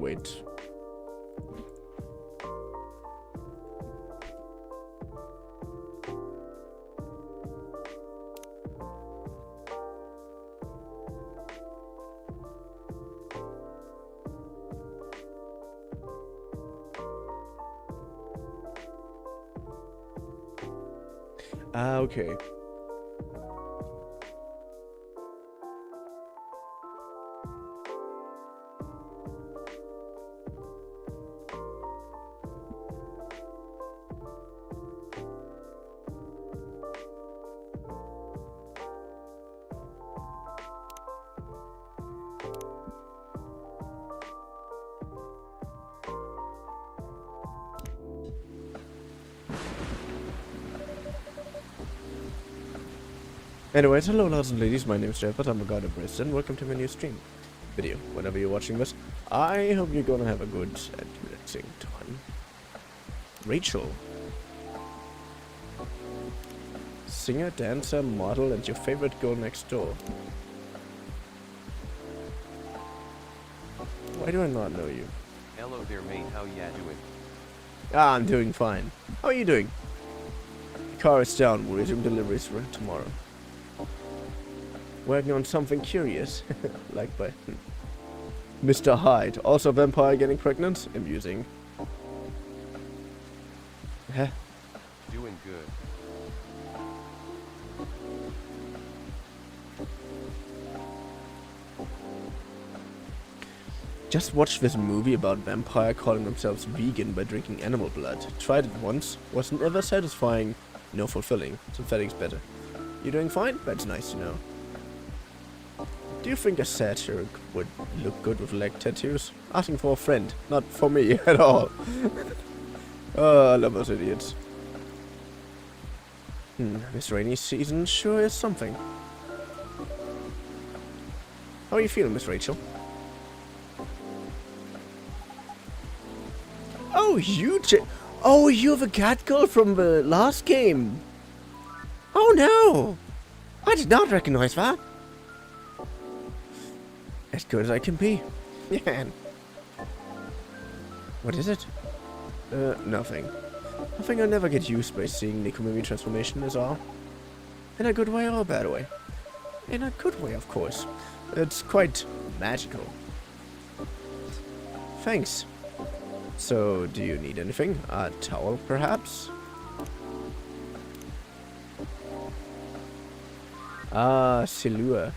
wait. Ah, okay. Anyways, hello lads and ladies, my name is Jeff, I'm a god of Barista, and welcome to my new stream video. Whenever you're watching this, I hope you're gonna have a good and relaxing time. Rachel. Singer, dancer, model, and your favorite girl next door. Why do I not know you? Hello there mate, how ya doing? Ah, I'm doing fine. How are you doing? The car is down, we'll resume deliveries for tomorrow. Working on something curious, like by Mr. Hyde. Also, vampire getting pregnant? Amusing. Huh? Doing good. Just watched this movie about vampire calling themselves vegan by drinking animal blood. Tried it once, was never satisfying, no fulfilling. Synthetic's better. You doing fine? That's nice to know. Do you think a satyr would look good with leg tattoos? Asking for a friend, not for me at all. Oh, I love those idiots. This rainy season sure is something. How are you feeling, Miss Rachel? Oh, you're the cat girl from the last game. Oh no! I did not recognize that. As good as I can be. Yeah. What is it? Nothing. I think I'll never get used by seeing Nikomimi transformation is all. In a good way or a bad way? In a good way, of course. It's quite magical. Thanks. So, do you need anything? A towel, perhaps? Ah, Silua.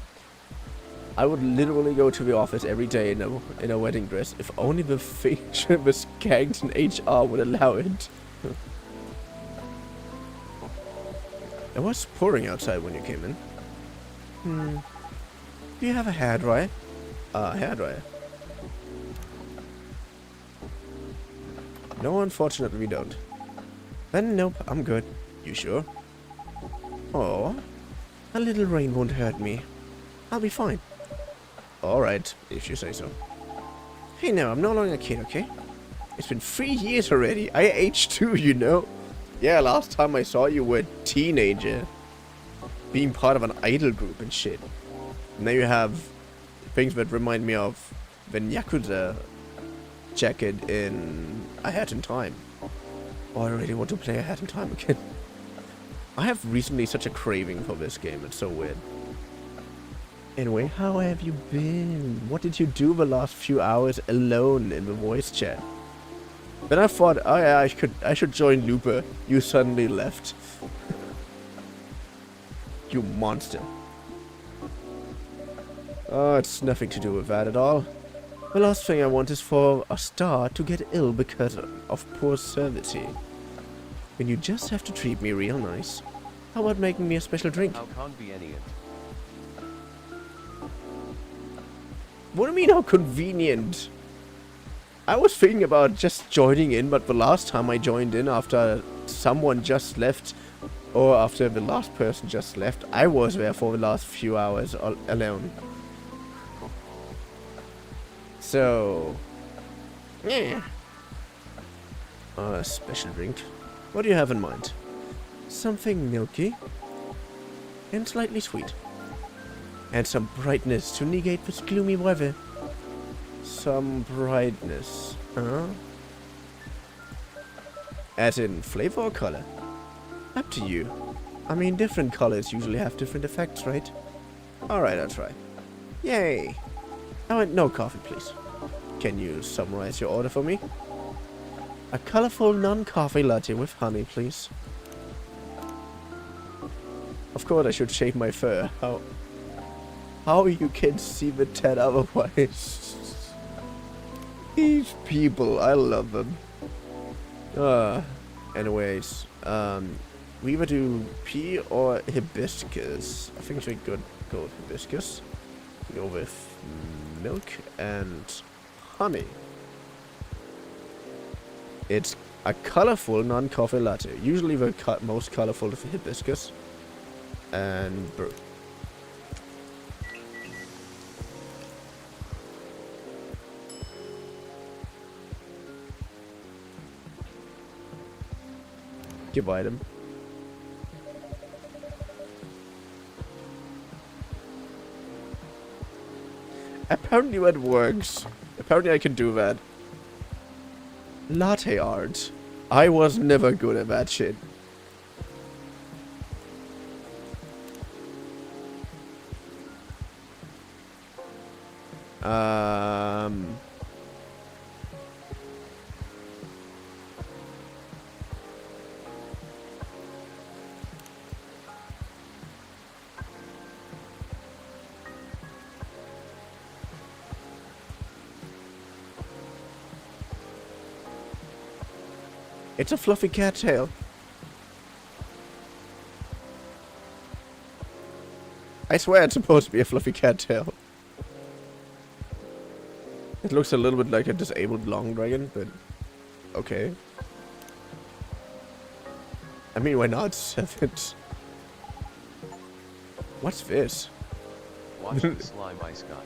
I would literally go to the office every day in a wedding dress if only the feature the skanks in HR would allow it. It was pouring outside when you came in. Do you have a hairdryer? Hairdryer. No, unfortunately we don't. Then nope, I'm good. You sure? Oh, a little rain won't hurt me. I'll be fine. Alright, if you say so. Hey now, I'm no longer a kid, okay? It's been 3 years already. I aged too, you know? Yeah, last time I saw you were a teenager. Being part of an idol group and shit. Now you have things that remind me of the Yakuza jacket in A Hat in Time. Oh, I really want to play A Hat in Time again. I have recently such a craving for this game, it's so weird. Anyway, how have you been? What did you do the last few hours alone in the voice chat? Then I thought, oh yeah, I should join Looper. You suddenly left. You monster. Oh, it's nothing to do with that at all. The last thing I want is for a star to get ill because of poor service. Then you just have to treat me real nice. How about making me a special drink? How convenient. What do you mean, how convenient? I was thinking about just joining in, but the last time I joined in after someone just left, or after the last person just left, I was there for the last few hours alone. So, yeah. A special drink. What do you have in mind? Something milky and slightly sweet. And some brightness to negate this gloomy weather. some brightness. Huh? As in flavor or color? Up to you. I mean, different colors usually have different effects, right? Alright, I'll try. Yay! I want no coffee, please. Can you summarize your order for me? A colorful non-coffee latte with honey, please. Of course, I should shave my fur. How you can see the tat otherwise? These people, I love them. Anyways, we either do pea or hibiscus. I think we could go with hibiscus. Go with milk and honey. It's a colorful non-coffee latte. Usually the most colorful is the hibiscus and brew. Give item. Apparently that works. Apparently I can do that. Latte art. I was never good at that shit. It's a fluffy cat tail. I swear it's supposed to be a fluffy cat tail. It looks a little bit like a disabled long dragon, but okay. I mean, why not? What's this? Watch the slime ice got.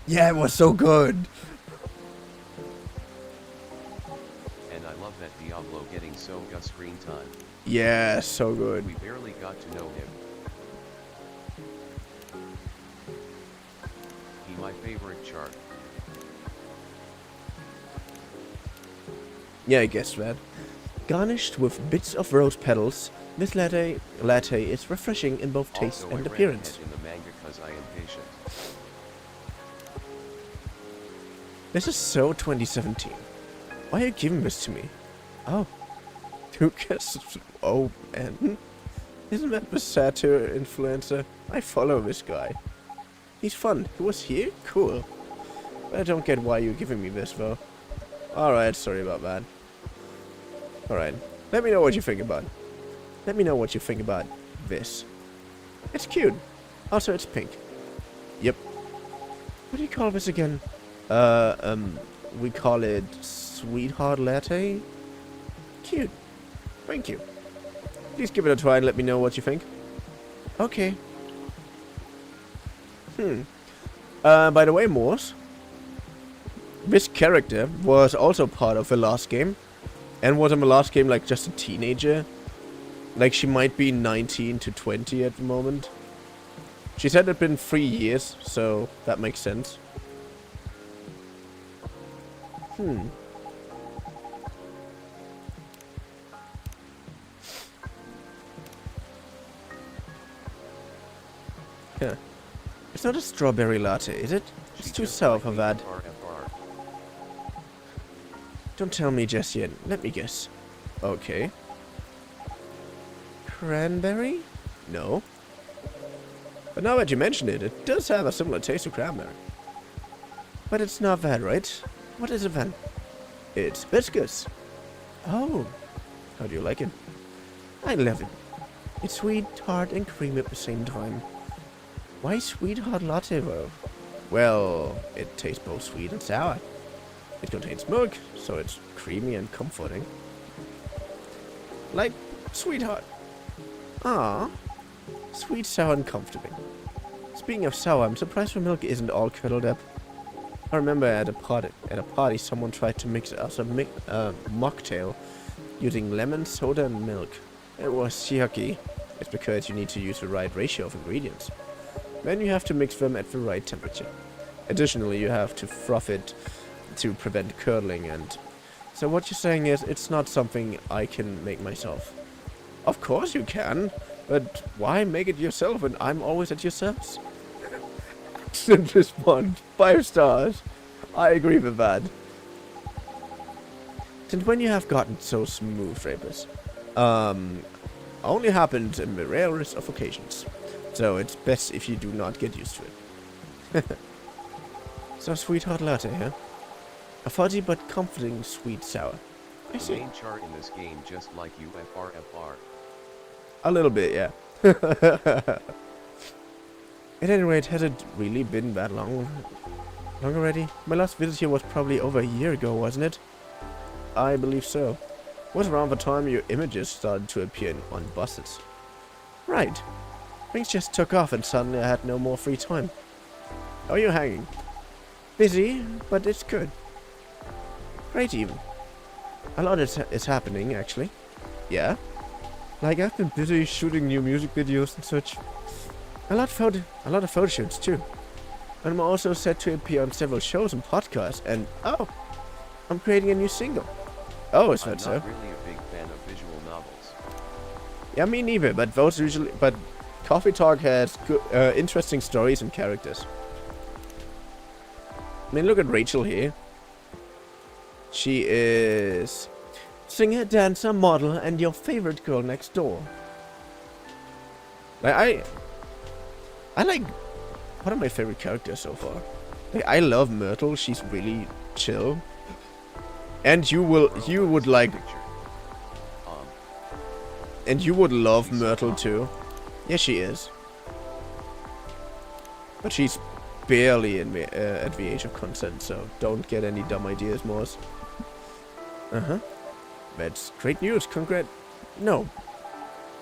Yeah, it was so good. And I love that Diablo getting so good screen time. Yeah, so good. We barely got to know him. He my favorite chart. Yeah, I guess that. Garnished with bits of rose petals, this latte is refreshing in both taste Also, and I ran appearance. ahead in the manga 'cause I am patient. This is so 2017. Why are you giving this to me? Oh. Who guess? Oh, man. Isn't that the satire influencer? I follow this guy. He's fun. He was here? Cool. But I don't get why you're giving me this, though. Alright, sorry about that. Alright. Let me know what you think about it. Let me know what you think about this. It's cute. Also, it's pink. Yep. What do you call this again? We call it Sweetheart Latte. Cute. Thank you. Please give it a try and let me know what you think. Okay. By the way, Morse, this character was also part of the last game. And was in the last game like just a teenager. Like she might be 19 to 20 at the moment. She said it'd been 3 years, so that makes sense. Yeah. It's not a strawberry latte, is it? It's too sour for that. Don't tell me just yet. Let me guess. Okay. Cranberry? No. But now that you mention it, it does have a similar taste to cranberry. But it's not that, right? What is it then? It's hibiscus. Oh. How do you like it? I love it. It's sweet, tart, and creamy at the same time. Why sweetheart latte, though? Well, it tastes both sweet and sour. It contains milk, so it's creamy and comforting. Like sweetheart. Ah, sweet, sour, and comforting. Speaking of sour, I'm surprised the milk isn't all curdled up. I remember at a party, someone tried to mix us a mocktail using lemon, soda, and milk. It was yucky. It's because you need to use the right ratio of ingredients. Then you have to mix them at the right temperature. Additionally, you have to froth it to prevent curdling, and so what you're saying is it's not something I can make myself. Of course you can, but why make it yourself when I'm always at your service? Excellent response. 5 stars. I agree with that. Since when you have gotten so smooth, Rapus? Only happens in the rarest of occasions. So it's best if you do not get used to it. So sweetheart latte, huh? A fuzzy but comforting sweet sour. I The see. main chart in this game just like UFRFR. A little bit, yeah. At any rate, has it really been that long already? My last visit here was probably over a year ago, wasn't it? I believe so. It was around the time your images started to appear on buses. Right. Things just took off and suddenly I had no more free time. How are you hanging? Busy, but it's good. Great even. A lot is happening, actually. Yeah? Like, I've been busy shooting new music videos and such. A lot of photo shoots, too. And I'm also set to appear on several shows and podcasts, and, oh, I'm creating a new single. Oh, is that so? I'm not really a big fan of visual novels. Yeah, me neither, but Coffee Talk has good, interesting stories and characters. I mean, look at Rachel here. She is singer, dancer, model, and your favorite girl next door. Like, I like one of my favorite characters so far. Like, I love Myrtle. She's really chill. And you would like, and you would love Myrtle too. Yeah, she is. But she's barely in at the age of consent, so don't get any dumb ideas, Morse. That's great news. No.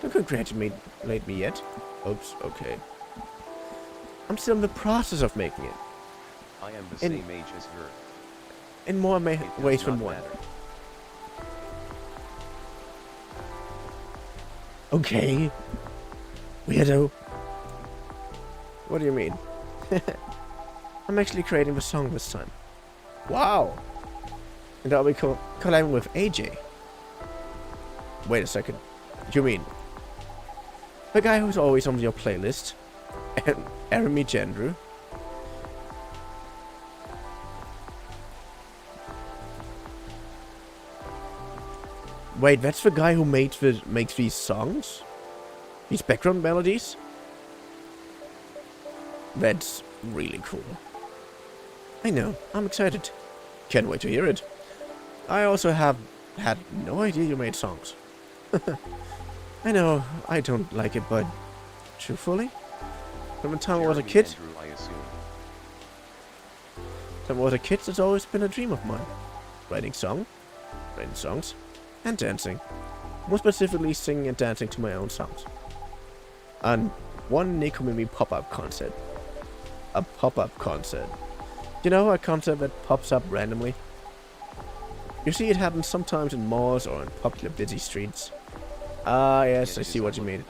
Don't congratulate me yet. Oops, okay. I'm still in the process of making it. I am the same age as her. In more ways than one. Matter. Okay. Weirdo. What do you mean? I'm actually creating the song this time. Wow. And I'll be collabing with AJ. Wait a second. You mean the guy who's always on your playlist? And Jeremy Gendru? Wait, that's the guy who makes these songs? These background melodies? That's really cool. I know, I'm excited. Can't wait to hear it. I also have had no idea you made songs. I know, I don't like it, but truthfully, from the time I was a kid, it's always been a dream of mine. Writing songs, and dancing. More specifically, singing and dancing to my own songs. And one Nekomimi pop-up concert. A pop-up concert. You know, a concert that pops up randomly. You see, it happens sometimes in malls or in popular busy streets. Ah, yes, I see what you mean.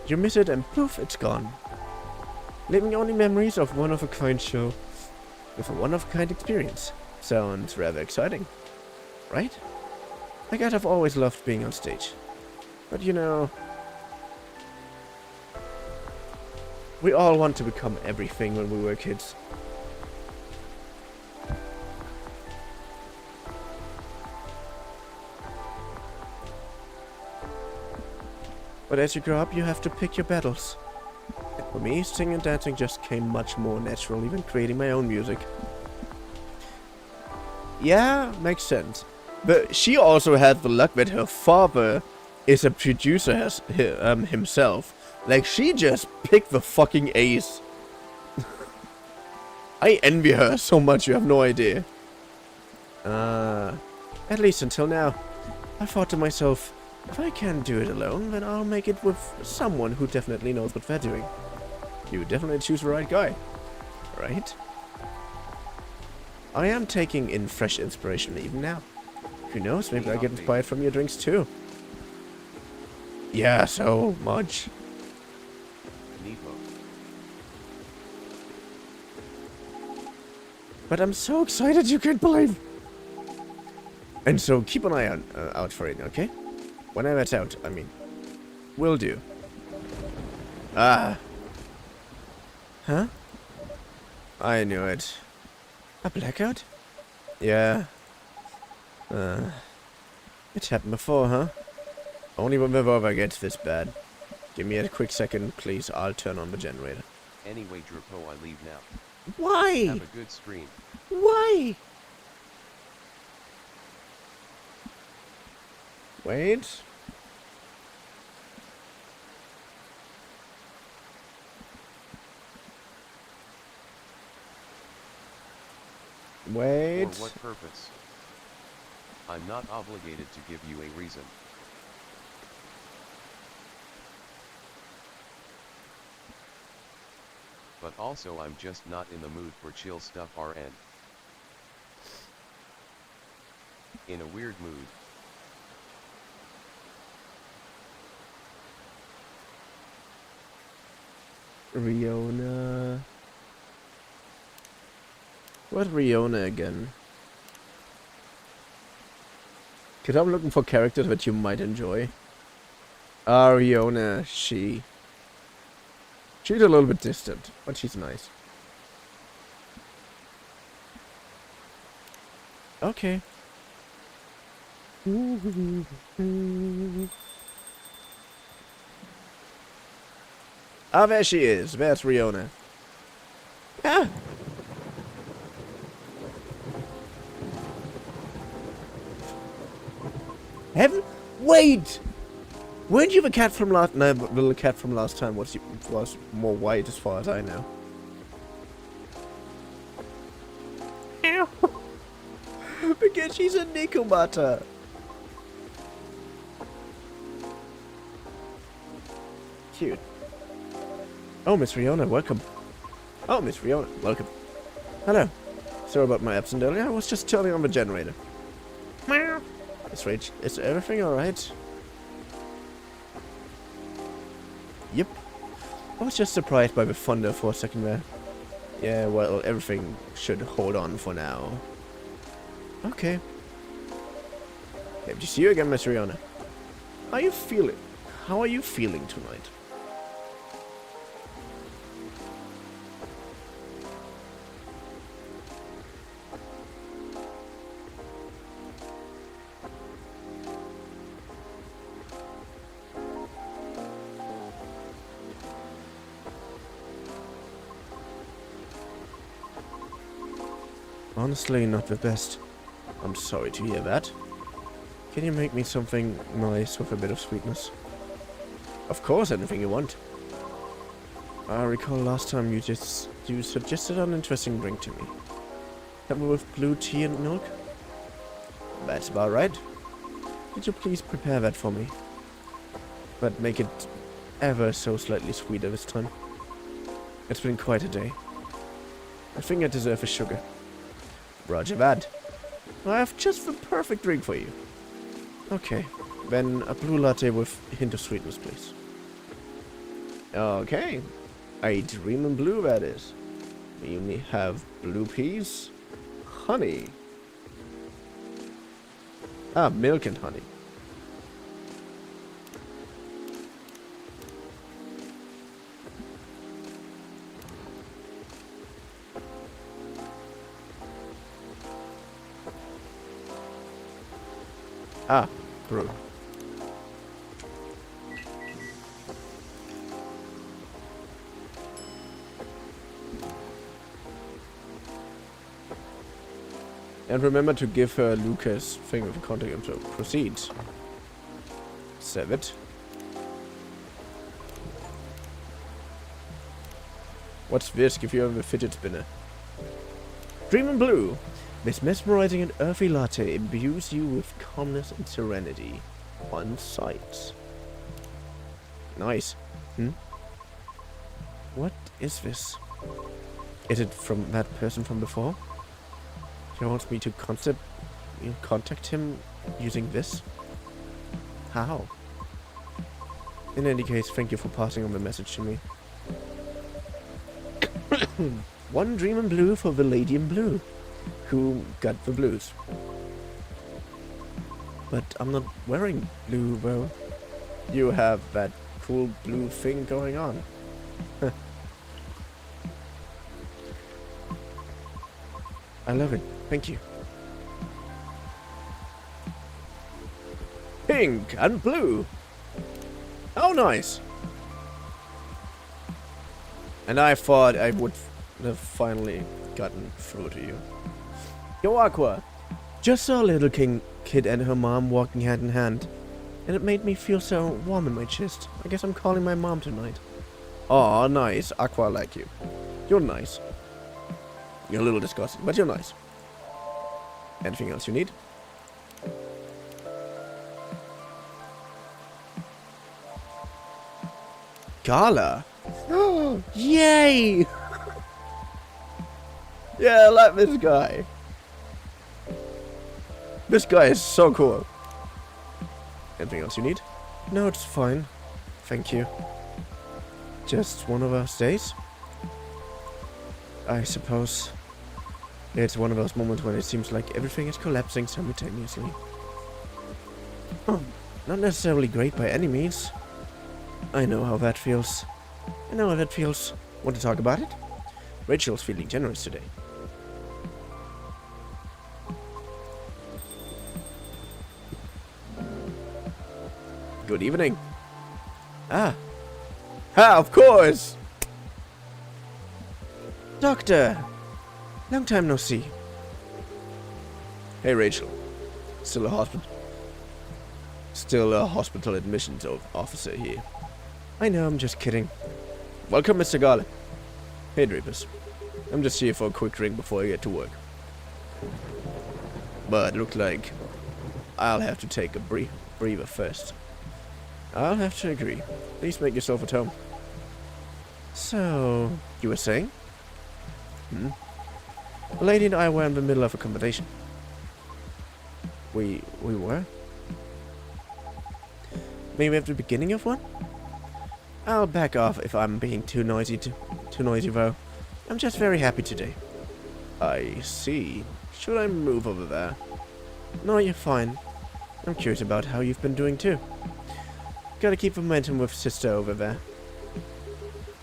You miss it and poof, it's gone. Leaving only memories of one-of-a-kind show with a one-of-a-kind experience. Sounds rather exciting, right? I guess I've always loved being on stage. But you know, we all want to become everything when we were kids. But as you grow up, you have to pick your battles. And for me, singing and dancing just came much more naturally than creating my own music. Yeah, makes sense. But she also had the luck that her father is a producer himself. Like, she just picked the fucking ace. I envy her so much, you have no idea. At least until now. I thought to myself, if I can't do it alone, then I'll make it with someone who definitely knows what they're doing. You would definitely choose the right guy, right? I am taking in fresh inspiration even now. Who knows, maybe I get inspired from your drinks too. Yeah, so much. Nepo. But I'm so excited you can't believe. And so keep an eye out for it, okay? Whenever it's out, I mean. Will do. Ah. Huh? I knew it. A blackout? Yeah. It happened before, huh? Only when Vtuber gets this bad. Give me a quick second, please. I'll turn on the generator. Anyway, Drapo, I leave now. Why? Have a good stream. Why? Wait. Wait. For what purpose? I'm not obligated to give you a reason. But also I'm just not in the mood for chill stuff RN. In a weird mood. Riona. What Riona again? Because I'm looking for characters that you might enjoy. Riona, she's a little bit distant, but she's nice. Okay. Ah, there she is. There's Riona. Ah. Heaven? Wait! Weren't you the cat from last... No, the little cat from last time was more white as far as I know. Ow. Because she's a Nikomata. Cute. Oh, Miss Riona, welcome. Oh, Miss Riona, welcome. Hello. Sorry about my absence earlier. I was just turning on the generator. Meow. It's Rach. Is everything alright? Yep. I was just surprised by the thunder for a second there. Yeah, well, everything should hold on for now. Okay. Good to see you again, Miss Riona. How are you feeling? How are you feeling tonight? Honestly, not the best. I'm sorry to hear that. Can you make me something nice with a bit of sweetness? Of course, anything you want. I recall last time you suggested an interesting drink to me. Something with blue tea and milk? That's about right. Could you please prepare that for me? But make it ever so slightly sweeter this time. It's been quite a day. I think I deserve a sugar. Roger that. I have just the perfect drink for you. Okay, then a blue latte with a hint of sweetness, please. Okay, a dream in blue that is. We only have blue peas, honey. Ah, milk and honey. Ah, brew. And remember to give her Lucas thing of contact info. Proceed. Save it. What's this? Give you a fidget spinner. Dream in blue. This mesmerizing and earthy latte imbues you with calmness and serenity on sight. Nice. What is this? Is it from that person from before? He wants me to contact him using this? How? In any case, thank you for passing on the message to me. One dream in blue for the lady in blue, who got the blues. But I'm not wearing blue, though. You have that cool blue thing going on. I love it. Thank you. Pink and blue. Oh, nice. And I thought I would have finally gotten through to you. Yo, Aqua. Just saw a little kid and her mom walking hand in hand. And it made me feel so warm in my chest. I guess I'm calling my mom tonight. Aw, nice. Aqua, I like you. You're nice. You're a little disgusting, but you're nice. Anything else you need? Gala! Oh, yay! Yeah, I like this guy. This guy is so cool. Anything else you need? No, it's fine. Thank you. Just one of those days? I suppose. It's one of those moments when it seems like everything is collapsing simultaneously. Oh, not necessarily great by any means. I know how that feels. I know how that feels. Want to talk about it? Rachel's feeling generous today. Good evening. Ah. Ha, of course! Doctor! Long time no see. Hey, Rachel. Still a hospital admissions officer here. I know, I'm just kidding. Welcome, Mr. Garland. Hey, Drapers. I'm just here for a quick drink before I get to work. But look like I'll have to take a breather first. I'll have to agree. Please make yourself at home. So, you were saying? A lady and I were in the middle of a conversation. We were? Maybe at the beginning of one? I'll back off if I'm being too noisy though. I'm just very happy today. I see. Should I move over there? No, you're fine. I'm curious about how you've been doing too. Gotta keep momentum with sister over there.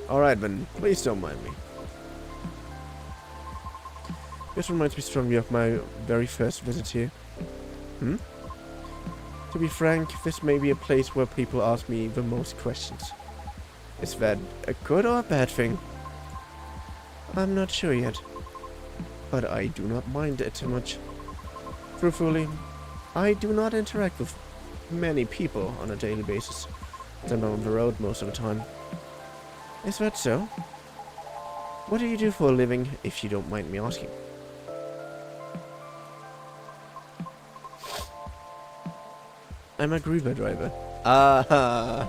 Alright then, please don't mind me. This reminds me strongly of my very first visit here. To be frank, this may be a place where people ask me the most questions. Is that a good or a bad thing? I'm not sure yet. But I do not mind it too much. Truthfully, I do not interact with many people on a daily basis. I'm on the road most of the time. Is that so? What do you do for a living, if you don't mind me asking? I'm a Groover driver. Ah,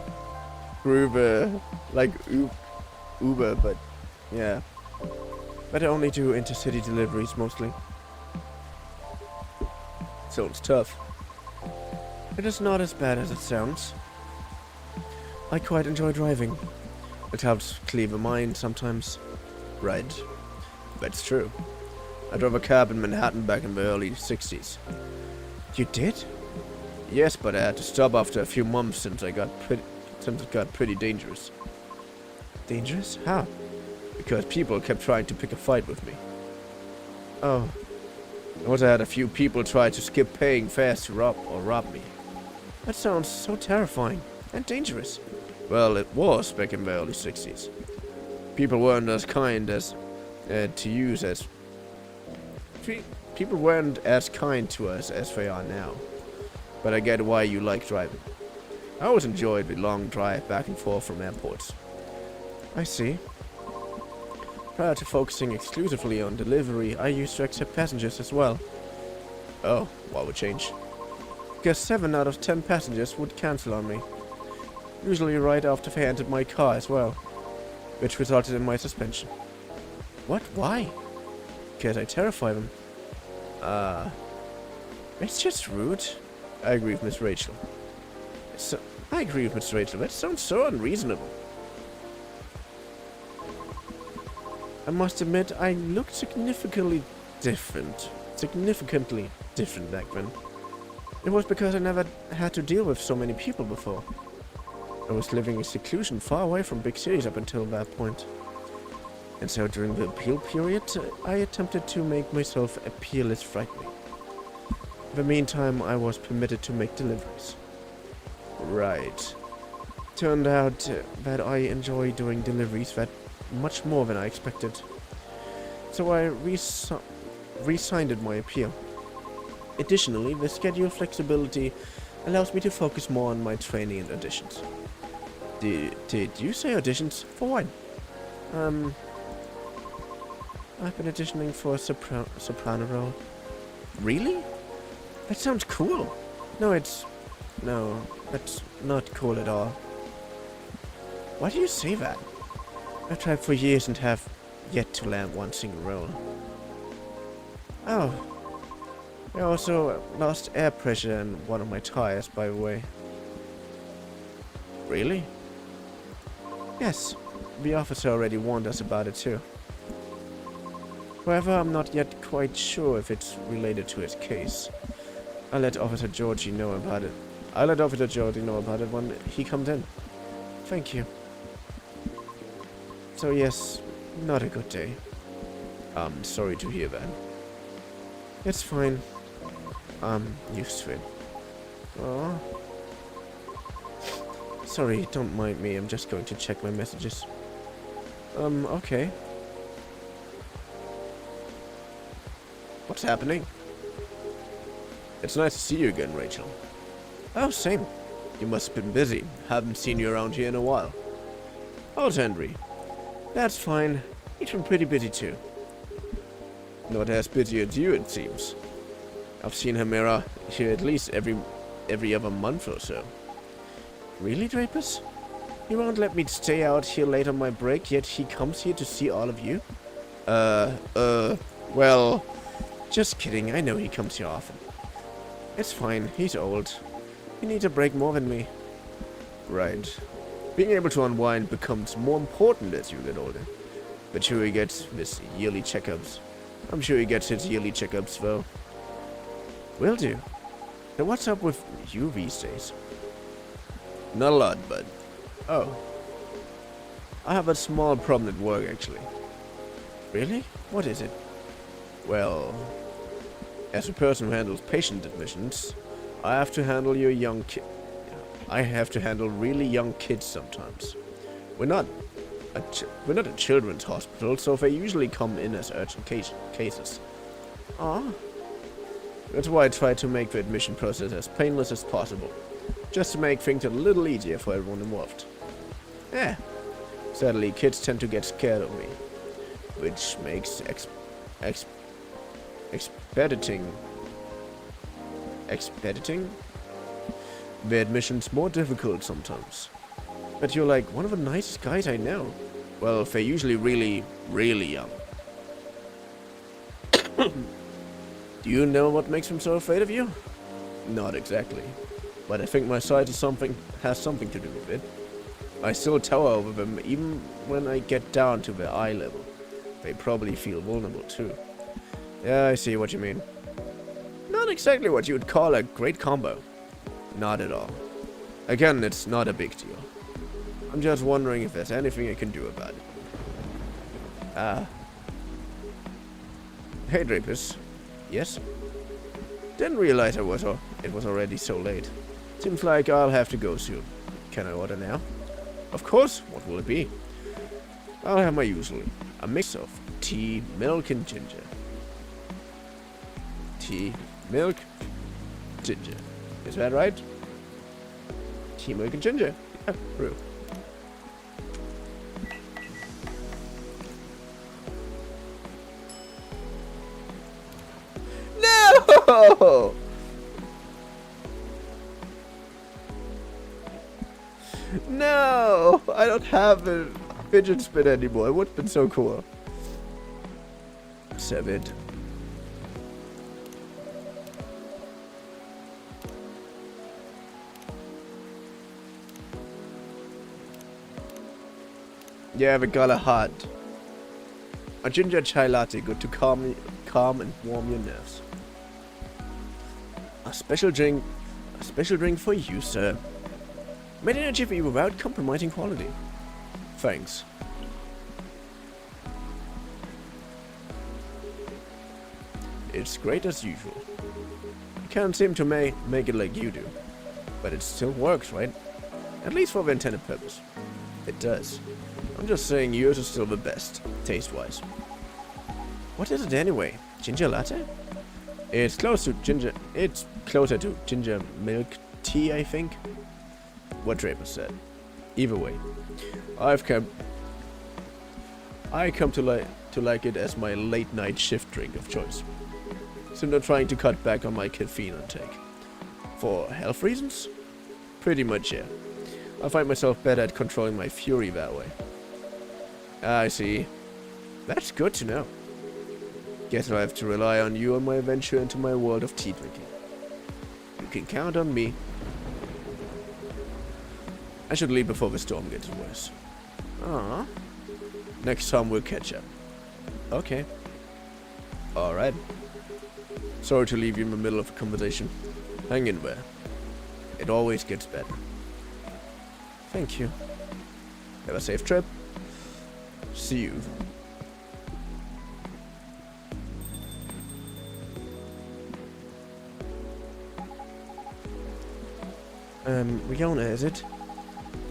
Groover, like Uber, but yeah. But I only do intercity deliveries mostly. Sounds tough. It is not as bad as it sounds. I quite enjoy driving. It helps clear the mind sometimes. Right. That's true. I drove a cab in Manhattan back in the early 60s. You did? Yes, but I had to stop after a few months since it got pretty dangerous. Dangerous? How? Because people kept trying to pick a fight with me. Oh. I also had a few people try to skip paying fares to rob me. That sounds so terrifying and dangerous. Well, it was back in the early 60s. People weren't as kind as people weren't as kind to us as they are now. But I get why you like driving. I always enjoyed the long drive back and forth from airports. I see. Prior to focusing exclusively on delivery, I used to accept passengers as well. Oh, what would change? Because 7 out of 10 passengers would cancel on me. Usually right after they entered my car as well. Which resulted in my suspension. What? Why? Because I terrify them. It's just rude. I agree with Miss Rachel. So, I agree with Mr. Rachel. That sounds so unreasonable. I must admit, I looked significantly different. Significantly different back then. It was because I never had to deal with so many people before. I was living in seclusion far away from big cities up until that point. And so during the appeal period, I attempted to make myself appear less frightening. In the meantime, I was permitted to make deliveries. Right. Turned out that I enjoy doing deliveries that much more than I expected. So I resigned my appeal. Additionally, the schedule flexibility allows me to focus more on my training and auditions. Did you say auditions? For what? I've been auditioning for a soprano role. Really? That sounds cool. No, that's not cool at all. Why do you say that? I've tried for years and have yet to land one single role. Oh. I also lost air pressure in one of my tires, by the way. Really? Yes. The officer already warned us about it too. However, I'm not yet quite sure if it's related to his case. I'll let Officer Georgie know about it. When he comes in. Thank you. So yes, not a good day. I'm sorry to hear that. It's fine. I'm used to it. Oh. Sorry, don't mind me. I'm just going to check my messages. Okay. What's happening? It's nice to see you again, Rachel. Oh, same. You must have been busy. Haven't seen you around here in a while. How's Henry? That's fine. He's been pretty busy too. Not as busy as you, it seems. I've seen Hamira here at least every other month or so. Really, Drapus? He won't let me stay out here late on my break, yet he comes here to see all of you? Well... Just kidding, I know he comes here often. It's fine, he's old. He needs a break more than me. Right. Being able to unwind becomes more important as you get older. But sure he gets his yearly checkups. I'm sure he gets his yearly checkups, though. Will do. So what's up with you these days? Not a lot, but... Oh. I have a small problem at work, actually. Really? What is it? Well... As a person who handles patient admissions, I have to handle really young kids sometimes. We're not a children's hospital, so they usually come in as urgent cases. Ah. That's why I try to make the admission process as painless as possible, just to make things a little easier for everyone involved. Yeah. Sadly, kids tend to get scared of me, which makes expediting the admissions more difficult sometimes. But you're like one of the nicest guys I know. Well, they're usually really, really young. Do you know what makes them so afraid of you? Not exactly. But I think my size has something to do with it. I still tower over them even when I get down to their eye level. They probably feel vulnerable too. Yeah, I see what you mean. Not exactly what you would call a great combo. Not at all. Again, it's not a big deal. I'm just wondering if there's anything I can do about it. Hey, Drapus. Yes? Didn't realize it was already so late. Seems like I'll have to go soon. Can I order now? Of course. What will it be? I'll have my usual. A mix of tea, milk, and ginger. Tea, milk, ginger. Is that right? Tea, milk, and ginger. Yeah, true. No! No! I don't have a fidget spin anymore. It would have been so cool. Savage. Yeah, we got a hot. A ginger chai latte, good to calm and warm your nerves. A special drink for you, sir. Made energy for you without compromising quality. Thanks. It's great as usual. I can't seem to make it like you do. But it still works, right? At least for the intended purpose. It does. I'm just saying yours is still the best, taste-wise. What is it anyway? Ginger latte? It's closer to ginger milk tea, I think. What Draper said. Either way, I come to like it as my late night shift drink of choice. So I'm not trying to cut back on my caffeine intake. For health reasons? Pretty much, yeah. I find myself better at controlling my fury that way. I see. That's good to know. Guess I'll have to rely on you on my venture into my world of tea drinking. You can count on me. I should leave before the storm gets worse. Ah. Next time we'll catch up. Okay. Alright. Sorry to leave you in the middle of a conversation. Hang in there. It always gets better. Thank you. Have a safe trip. See you. Riona, is it?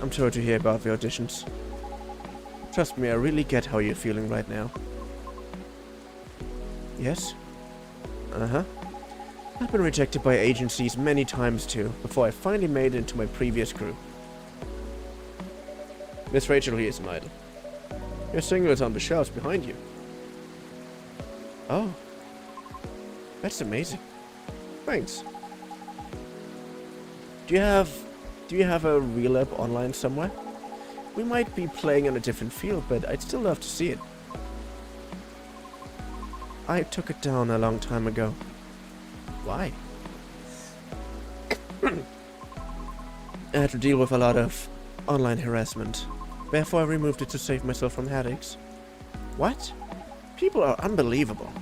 I'm sorry to hear about the auditions. Trust me, I really get how you're feeling right now. Yes? Uh-huh. I've been rejected by agencies many times too, before I finally made it into my previous crew. Miss Rachel here is an idol. Your single is on the shelves behind you. Oh. That's amazing. Thanks. Do you have a real app online somewhere? We might be playing on a different field, but I'd still love to see it. I took it down a long time ago. Why? I had to deal with a lot of online harassment. Therefore I removed it to save myself from headaches. What? People are unbelievable.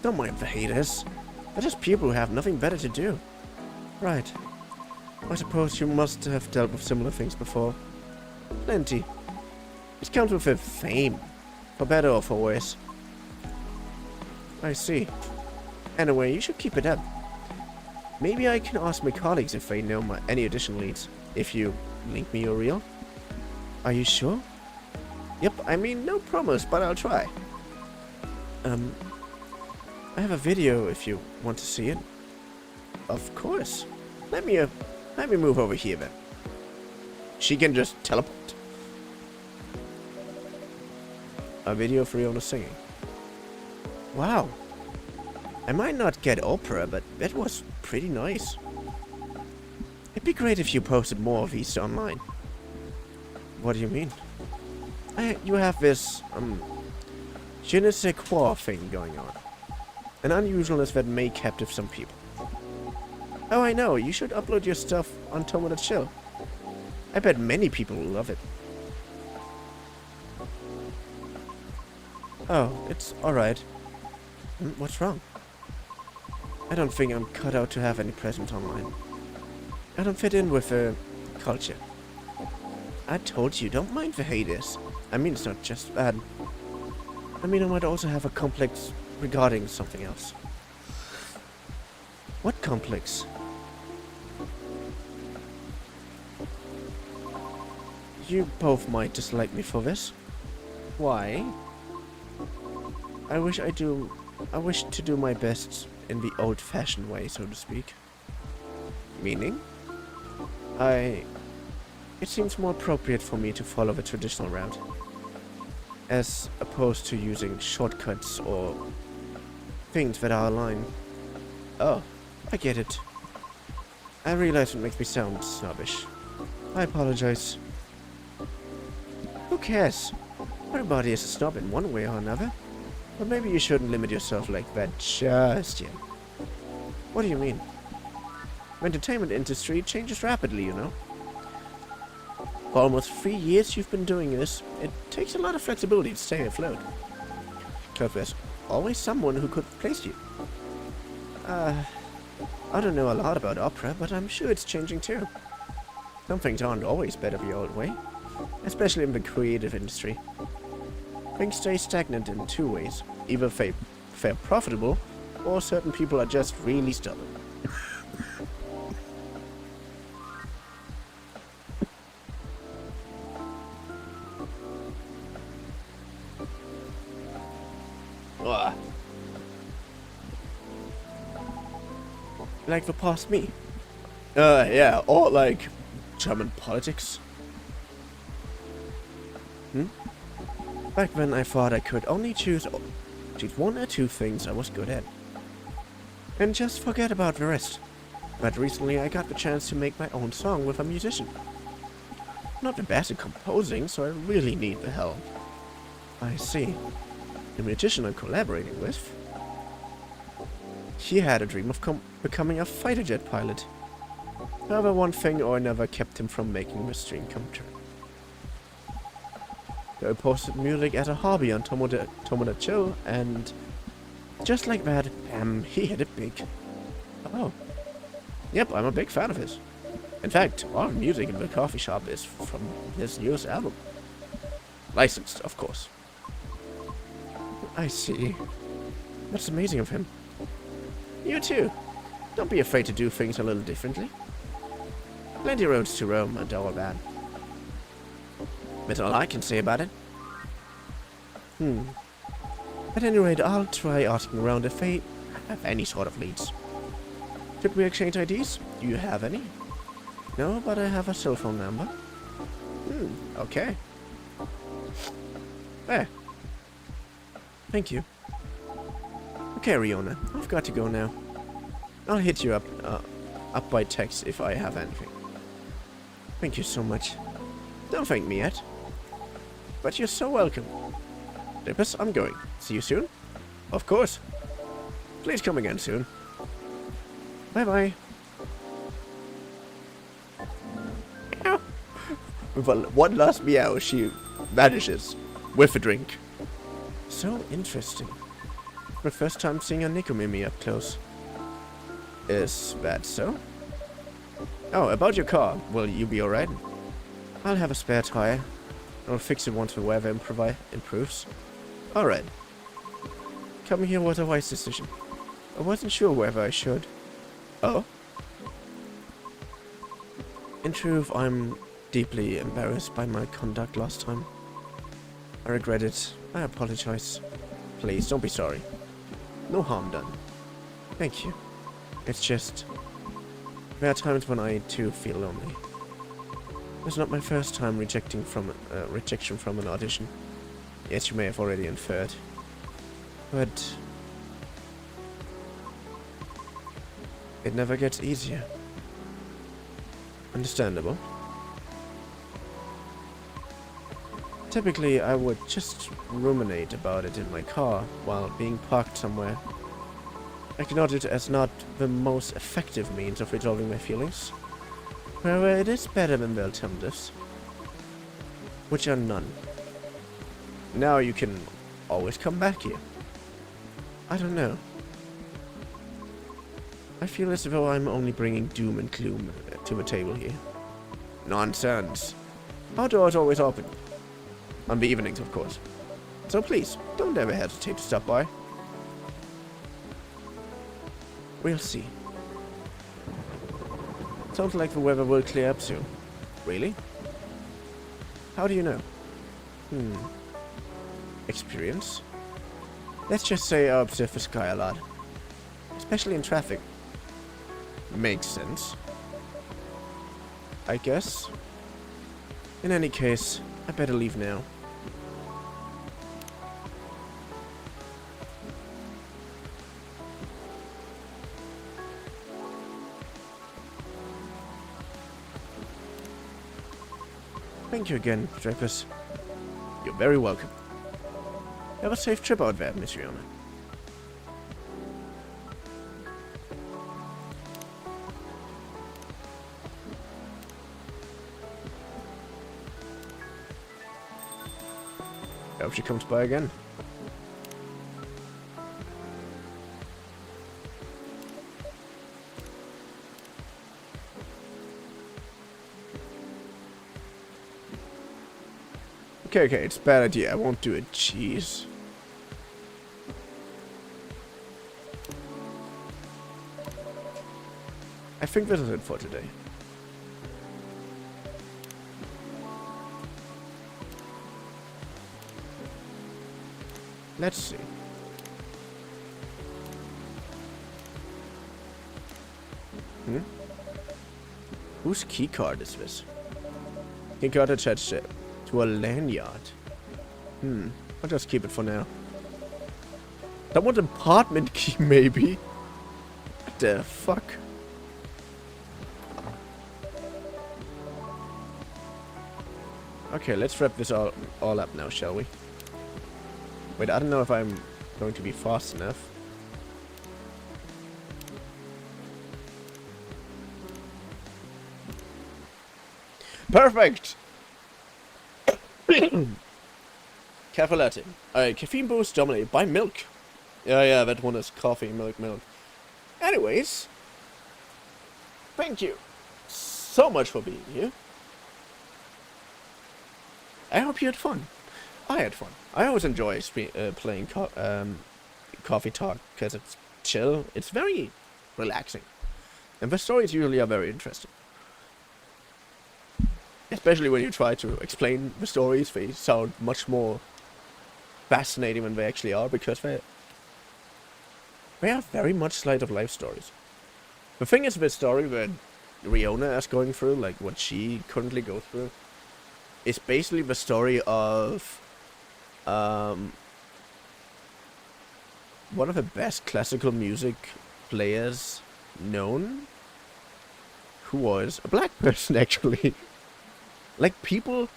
Don't mind the haters. They're just people who have nothing better to do. Right. I suppose you must have dealt with similar things before. Plenty. It comes with a fame. For better or for worse. I see. Anyway, you should keep it up. Maybe I can ask my colleagues if they know any additional leads. If you link me your reel. Are you sure? Yep, I mean, no promise, but I'll try. I have a video if you want to see it. Of course. Let me move over here then. She can just teleport. A video for Riona singing. Wow. I might not get opera, but that was pretty nice. It'd be great if you posted more of these online. What do you mean? You have this, je ne sais quoi thing going on. An unusualness that may captive some people. Oh, I know. You should upload your stuff on Tomoda Chill. I bet many people will love it. Oh, it's alright. What's wrong? I don't think I'm cut out to have any presence online. I don't fit in with the culture. I told you, don't mind the haters. I mean, it's not just bad. I mean, I might also have a complex regarding something else. What complex? You both might dislike me for this. Why? I wish to do my best in the old-fashioned way, so to speak. Meaning? It seems more appropriate for me to follow the traditional route, as opposed to using shortcuts or things that are aligned. Oh, I get it. I realize it makes me sound snobbish. I apologize. Who cares? Everybody is a snob in one way or another. But maybe you shouldn't limit yourself like that just yet. What do you mean? The entertainment industry changes rapidly, you know. For almost 3 years you've been doing this, it takes a lot of flexibility to stay afloat. Because there's always someone who could replace you. I don't know a lot about opera, but I'm sure it's changing too. Some things aren't always better the old way, especially in the creative industry. Things stay stagnant in two ways. Either they're profitable, or certain people are just really stubborn. Ugh. Like the past me. Yeah, or like German politics. Back then I thought I could only choose one or two things I was good at. And just forget about the rest. But recently I got the chance to make my own song with a musician. Not the best at composing, so I really need the help. I see. The musician I'm collaborating with, he had a dream of becoming a fighter jet pilot. However, one thing or another kept him from making this dream come true. I posted music as a hobby on Tomoda Chill, and just like that, he hit it big. Oh. Yep, I'm a big fan of his. In fact, all the music in the coffee shop is from his newest album. Licensed, of course. I see. That's amazing of him. You too. Don't be afraid to do things a little differently. Plenty of roads to roam and all that. That's all I can say about it. At any rate, I'll try asking around if they have any sort of leads. Should we exchange IDs? Do you have any? No, but I have a cell phone number. Okay. There. Thank you. Okay, Riona, I've got to go now. I'll hit you up by text if I have anything. Thank you so much. Don't thank me yet. But you're so welcome. Lippus, I'm going. See you soon? Of course. Please come again soon. Bye-bye. With one last meow, she vanishes with a drink. So interesting. My first time seeing a Nikomimi up close. Is that so? Oh, about your car. Will you be alright? I'll have a spare tire. I'll fix it once the weather improves. Alright. Coming here was a wise decision. I wasn't sure whether I should. Oh? In truth, I'm deeply embarrassed by my conduct last time. I regret it. I apologize. Please, don't be sorry. No harm done. Thank you. It's just... there are times when I, too, feel lonely. It's not my first time rejection from an audition. Yes, you may have already inferred. But... it never gets easier. Understandable. Typically, I would just ruminate about it in my car while being parked somewhere. I acknowledge it as not the most effective means of resolving my feelings. However, it is better than the alternatives, which are none. Now you can always come back here. I don't know. I feel as though I'm only bringing doom and gloom to the table here. Nonsense. Our door's always open. On the evenings, of course. So please, don't ever hesitate to stop by. We'll see. Sounds like the weather will clear up soon. Really? How do you know? Experience? Let's just say I observe the sky a lot. Especially in traffic. Makes sense. I guess. In any case, I better leave now. Thank you again, Dreyfus. You're very welcome. Have a safe trip out there, Miss Riona. I hope she comes by again. Okay, it's a bad idea. I won't do it. Jeez. I think this is it for today. Let's see. Whose keycard is this? Keycard attached to a lanyard. I'll just keep it for now. Someone's apartment key, maybe? What the fuck? Okay, let's wrap this all up now, shall we? Wait, I don't know if I'm going to be fast enough. Perfect! Cafe latte. Alright, caffeine boost dominated by milk. Yeah, that one is coffee, milk. Anyways, thank you so much for being here. I hope you had fun. I had fun. I always enjoy playing Coffee Talk because it's chill. It's very relaxing. And the stories usually are very interesting. Especially when you try to explain the stories, they sound much more fascinating than they actually are because they are very much slice of life stories. The thing is, the story that Riona is going through, like what she currently goes through, is basically the story of one of the best classical music players known, who was a black person, actually. Like, people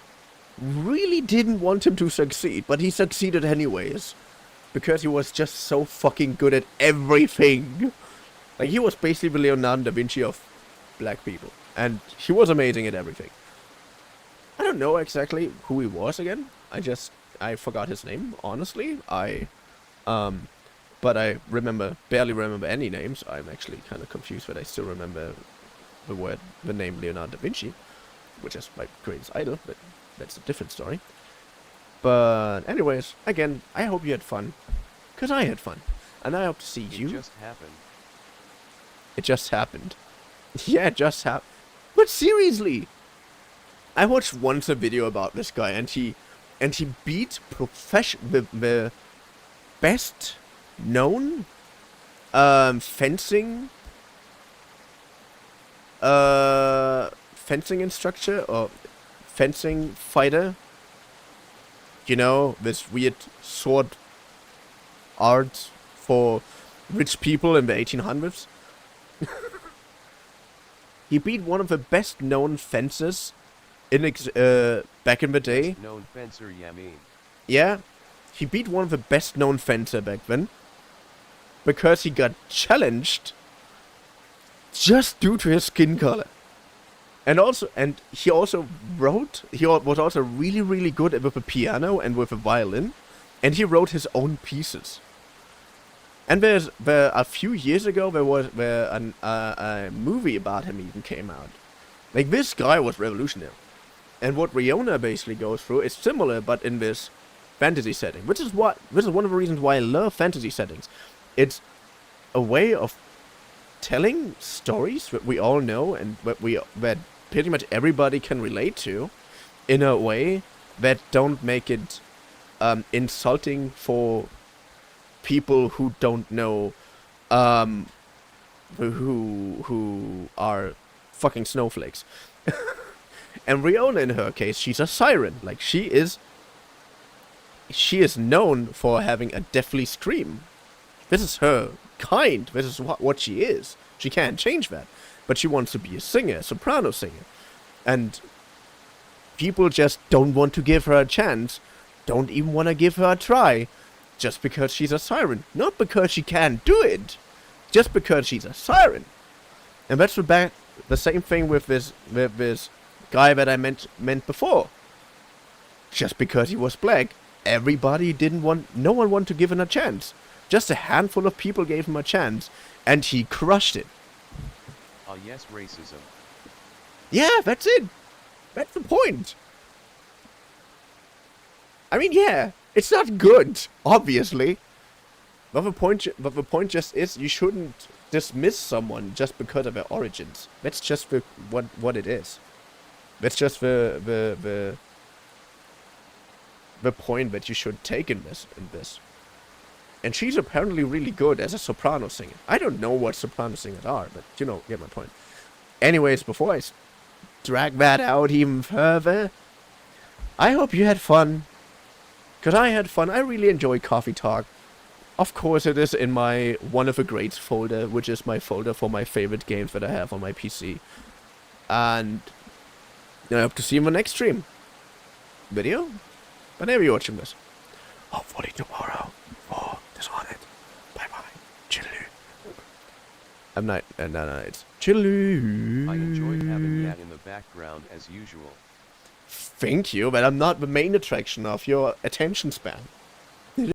really didn't want him to succeed, but he succeeded anyways. Because he was just so fucking good at everything. Like, he was basically the Leonardo da Vinci of black people. And he was amazing at everything. I don't know exactly who he was again. I forgot his name, honestly. But I barely remember any names. I'm actually kind of confused, but I still remember the name Leonardo da Vinci, which is my greatest idol, but that's a different story. But anyways, again, I hope you had fun, because I had fun, and I hope to see you. It just happened. It just happened. Yeah, it just happened. But seriously, I watched once a video about this guy, and he beat the best known fencing instructor or fencing fighter. You know, this weird sword art for rich people in the 1800s. He beat one of the best known fencers back in the day. Best known fencer, yeah, mean. Yeah, he beat one of the best known fencer back then because he got challenged just due to his skin color. And he was also really, really good with the piano and with the violin, and he wrote his own pieces. And a few years ago there was a movie about him even came out. Like, this guy was revolutionary. And what Riona basically goes through is similar, but in this fantasy setting, which is one of the reasons why I love fantasy settings. It's a way of telling stories that we all know and that pretty much everybody can relate to, in a way that don't make it insulting for people who don't know, who are fucking snowflakes. And Riona, in her case, she's a siren. Like, she is known for having a deathly scream. This is her kind. This is what she is. She can't change that. But she wants to be a singer, a soprano singer. And people just don't want to give her a chance. Don't even want to give her a try. Just because she's a siren. Not because she can't do it. Just because she's a siren. And that's the same thing with this guy that I meant before. Just because he was black everybody didn't want, no one wanted to give him a chance. Just a handful of people gave him a chance, and he crushed it. Ah yes, racism. Yeah, that's it. That's the point. I mean, yeah, it's not good, obviously. But the point just is you shouldn't dismiss someone just because of their origins. That's just what it is. That's just the point that you should take in this. And she's apparently really good as a soprano singer. I don't know what soprano singers are, but you know, get my point. Anyways, before I drag that out even further, I hope you had fun. Because I had fun. I really enjoy Coffee Talk. Of course it is in my One of the Greats folder, which is my folder for my favorite games that I have on my PC. And I hope to see you in the next stream. Video? Whenever you're watching this. Hopefully tomorrow. For Dishonored. Bye bye. Chillu. I'm not. No, it's Chillu. I enjoyed having that in the background as usual. Thank you, but I'm not the main attraction of your attention span.